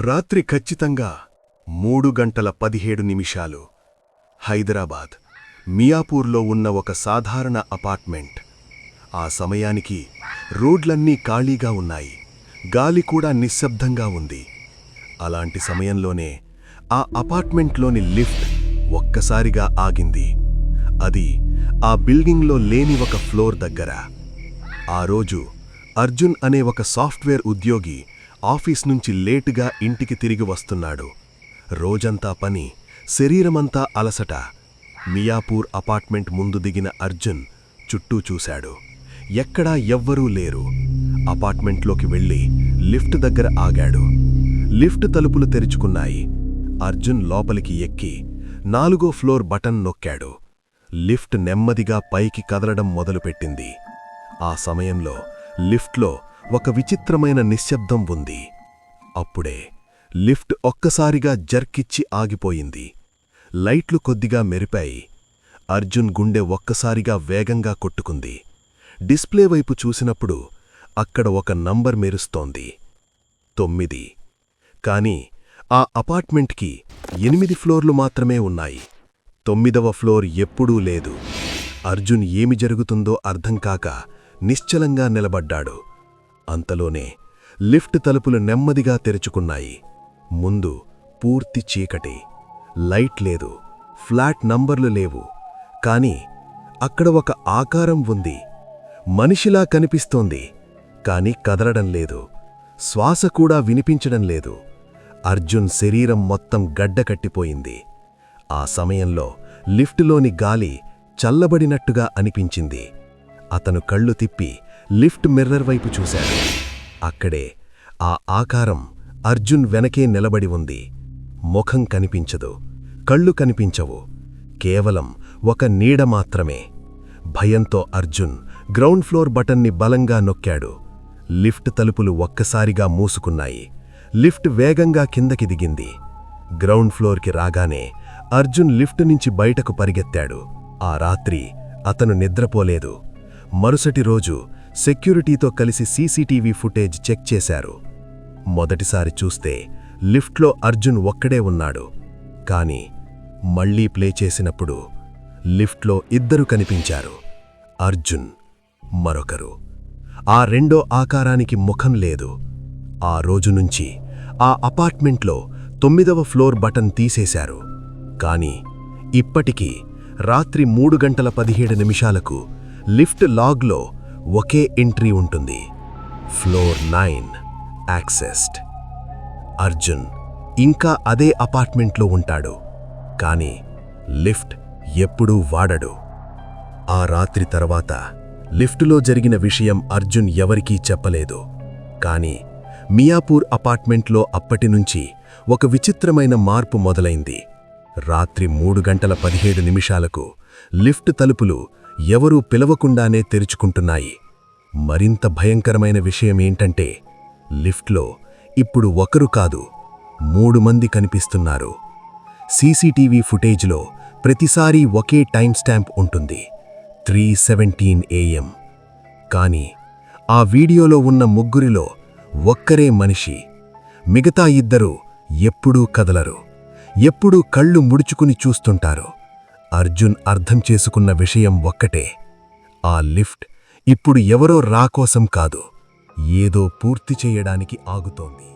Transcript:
రాత్రి ఖచ్చితంగా 3:17 హైదరాబాద్ మియాపూర్లో ఉన్న ఒక సాధారణ అపార్ట్మెంట్. ఆ సమయానికి రోడ్లన్నీ ఖాళీగా ఉన్నాయి, గాలి కూడా నిశ్శబ్దంగా ఉంది. అలాంటి సమయంలోనే ఆ అపార్ట్మెంట్లోని లిఫ్ట్ ఒక్కసారిగా ఆగింది. అది ఆ బిల్డింగ్లో లేని ఒక ఫ్లోర్ దగ్గర. ఆ రోజు అర్జున్ అనే ఒక సాఫ్ట్వేర్ ఉద్యోగి ఆఫీస్ నుంచి లేటుగా ఇంటికి తిరిగి వస్తున్నాడు. రోజంతా పని, శరీరమంతా అలసట. మియాపూర్ అపార్ట్మెంట్ ముందు దిగిన అర్జున్ చుట్టూ చూశాడు. ఎక్కడా ఎవ్వరూ లేరు. అపార్ట్మెంట్లోకి వెళ్ళి లిఫ్ట్ దగ్గర ఆగాడు. లిఫ్ట్ తలుపులు తెరుచుకున్నాయి. అర్జున్ లోపలికి ఎక్కి 4వ ఫ్లోర్ బటన్ నొక్కాడు. లిఫ్ట్ నెమ్మదిగా పైకి కదలడం మొదలుపెట్టింది. ఆ సమయంలో లిఫ్ట్లో ఒక విచిత్రమైన నిశ్శబ్దం ఉంది. అప్పుడే లిఫ్ట్ ఒక్కసారిగా జర్కిచ్చి ఆగిపోయింది. లైట్లు కొద్దిగా మెరిపాయి. అర్జున్ గుండె ఒక్కసారిగా వేగంగా కొట్టుకుంది. డిస్ప్లే వైపు చూసినప్పుడు అక్కడ ఒక నంబర్ మెరుస్తోంది, 9. కాని ఆ అపార్ట్మెంట్కి 8 ఫ్లోర్లు మాత్రమే ఉన్నాయి. 9వ ఫ్లోర్ ఎప్పుడూ లేదు. అర్జున్ ఏమి జరుగుతుందో అర్థంకాక నిశ్చలంగా నిలబడ్డాడు. అంతలోనే లిఫ్ట్ తలుపులు నెమ్మదిగా తెరుచుకున్నాయి. ముందు పూర్తి చీకటి, లైట్ లేదు, ఫ్లాట్ నంబర్లు లేవు. కాని అక్కడ ఒక ఆకారం ఉంది. మనిషిలా కనిపిస్తోంది, కాని కదలడం లేదు. శ్వాస కూడా వినిపించడం లేదు. అర్జున్ శరీరం మొత్తం గడ్డకట్టిపోయింది. ఆ సమయంలో లిఫ్టులోని గాలి చల్లబడినట్టుగా అనిపించింది. అతను కళ్ళు తిప్పి లిఫ్ట్ మిర్రర్ వైపు చూశాడు. అక్కడే ఆ ఆకారం అర్జున్ వెనకే నిలబడి ఉంది. ముఖం కనిపించదు, కళ్ళు కనిపించవు, కేవలం ఒక నీడ మాత్రమే. భయంతో అర్జున్ గ్రౌండ్ ఫ్లోర్ బటన్ని బలంగా నొక్కాడు. లిఫ్ట్ తలుపులు ఒక్కసారిగా మూసుకున్నాయి. లిఫ్ట్ వేగంగా కిందకి దిగింది. గ్రౌండ్ ఫ్లోర్కి రాగానే అర్జున్ లిఫ్ట్ నుంచి బయటకు పరిగెత్తాడు. ఆ రాత్రి అతను నిద్రపోలేదు. మరుసటి రోజు సెక్యూరిటీతో కలిసి సీసీటీవీ ఫుటేజ్ చెక్ చేశారు. మొదటిసారి చూస్తే లిఫ్ట్లో అర్జున్ ఒక్కడే ఉన్నాడు. కాని మళ్లీ ప్లే చేసినప్పుడు లిఫ్ట్లో 2 కనిపించారు. అర్జున్, మరొకరు. ఆ రెండో ఆకారానికి ముఖం లేదు. ఆ రోజు నుంచి ఆ అపార్ట్మెంట్లో 9వ ఫ్లోర్ బటన్ తీసేశారు. కాని ఇప్పటికీ రాత్రి 3:17 లిఫ్ట్ లాగ్లో ఒకే ఎంట్రీ ఉంటుంది, ఫ్లోర్ 9 యాక్సెస్డ్. అర్జున్ ఇంకా అదే అపార్ట్మెంట్లో ఉంటాడు, కాని లిఫ్ట్ ఎప్పుడూ వాడడు. ఆ రాత్రి తర్వాత లిఫ్టులో జరిగిన విషయం అర్జున్ ఎవరికీ చెప్పలేదు. కాని మియాపూర్ అపార్ట్మెంట్లో అప్పటినుంచి ఒక విచిత్రమైన మార్పు మొదలైంది. రాత్రి 3:17 లిఫ్ట్ తలుపులు ఎవరూ పిలవకుండానే తెరుచుకుంటున్నాయి. మరింత భయంకరమైన విషయమేంటంటే లిఫ్ట్లో ఇప్పుడు ఒకరు కాదు, 3 మంది కనిపిస్తున్నారు. సీసీటీవీ ఫుటేజ్లో ప్రతిసారీ ఒకే టైం స్టాంప్ ఉంటుంది, 3:17 AM. కాని ఆ వీడియోలో ఉన్న ముగ్గురిలో ఒక్కరే మనిషి. మిగతా 2 ఎప్పుడూ కదలరు, ఎప్పుడూ కళ్ళు ముడుచుకుని చూస్తుంటారు. అర్జున్ అర్థం చేసుకున్న విషయం ఒక్కటే, ఆ లిఫ్ట్ ఇప్పుడు ఎవరో రాకోసం కాదు, ఏదో పూర్తి చేయడానికి ఆగుతోంది.